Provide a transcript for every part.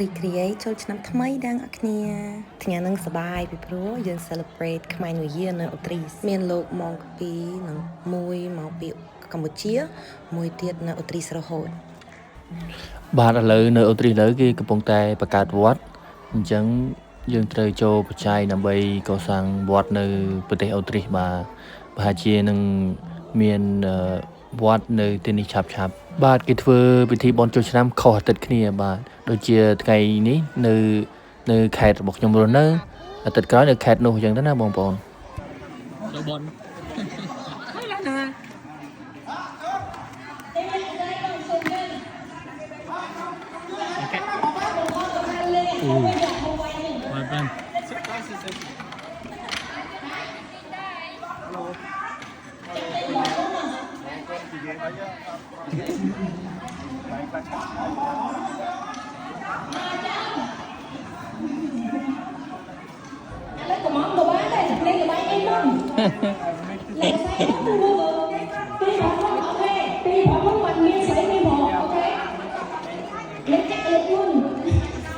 រីករាយចូលឆ្នាំថ្មីដល់អ្នកគ្នាថ្ងៃនឹងសប្បាយពីព្រោះយើង celebrate ខ្មែរ New Year នៅអូទ្រីសមានលោកមកពីនឹងមួយមកពីកម្ពុជាមួយទៀតនៅអូទ្រីសរហូតបាទឥឡូវនៅអូទ្រីសឥឡូវគេកំពុងតែបង្កើតវត្តអញ្ចឹងយើងត្រូវចូលបច្ច័យដើម្បីកសាងវត្តនៅប្រទេសអូទ្រីសបាទប្រហែលជានឹងមានវត្តនៅទីនេះឆាប់បាទគេធ្វើពិធីបុណ្យចូលឆ្នាំខុសអាទិត្យគ្នាបាទដូចជាថ្ងៃនេះនៅខេត្តរបស់ខ្ញុំរស់នៅអាទិត្យក្រោយនៅខេត្តនោះអញ្ចឹងទៅណាបងប្អូនចូលបុណ្យ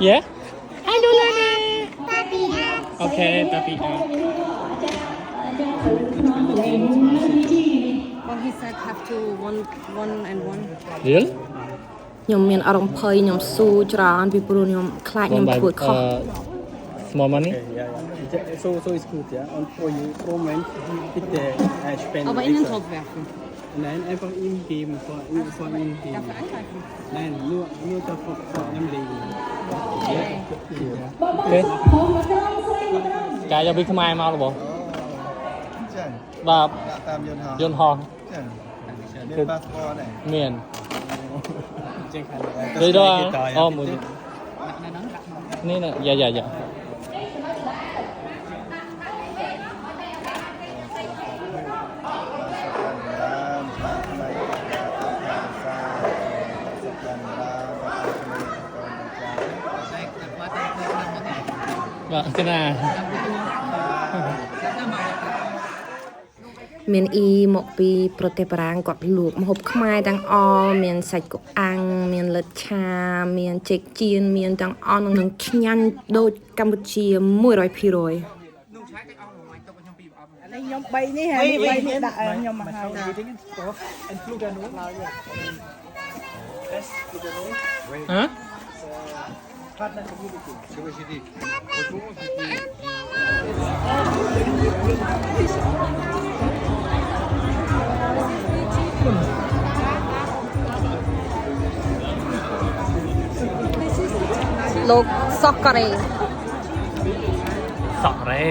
Yeah? I don't know. Okay, tapi Well, he said have to one and one. Really? ខ្ញុំមានអារម្មណ៍ភ័យខ្ញុំស៊ូច្រើនពីព្រោះខ្ញុំខ្លាចខ្ញុំធ្វើខុស Small money? Okay, yeah. So it's good, yeah. Und pro Moment bitte spenden. Aber in den Topf werfen. Nein, einfach ihm geben, von ihm geben. Dafür angreifen. Nein, nur davon von ihm legen. Okay. Okay. កាយយកពីខ្មែរមករបស់ ចឹង បាទ ដាក់តាមយន្តហោះយន្តហោះ ចឹងមានប៉ាសពតដែរ មាន Check ដូចដល់អូ Oh, មួយ Nak nang kat mana? នេះយ៉ាបាទគណា មានអ៊ីមកពីប្រទេសបារាំងគាត់លក់ម្ហូបខ្មែរទាំងអស់មានសាច់កុកអាំងមានលិតឆាមានចេកចៀនមានទាំងអស់នឹងឆ្ងាញ់ដូចកម្ពុជា 100%ខ្ញុំ3នេះហើយ3នេះដាក់ខ្ញុំមកហើយ En Flug an uns.ហ៎ Partner Community. លោកសុកកូរ៉េ សក់រ៉េ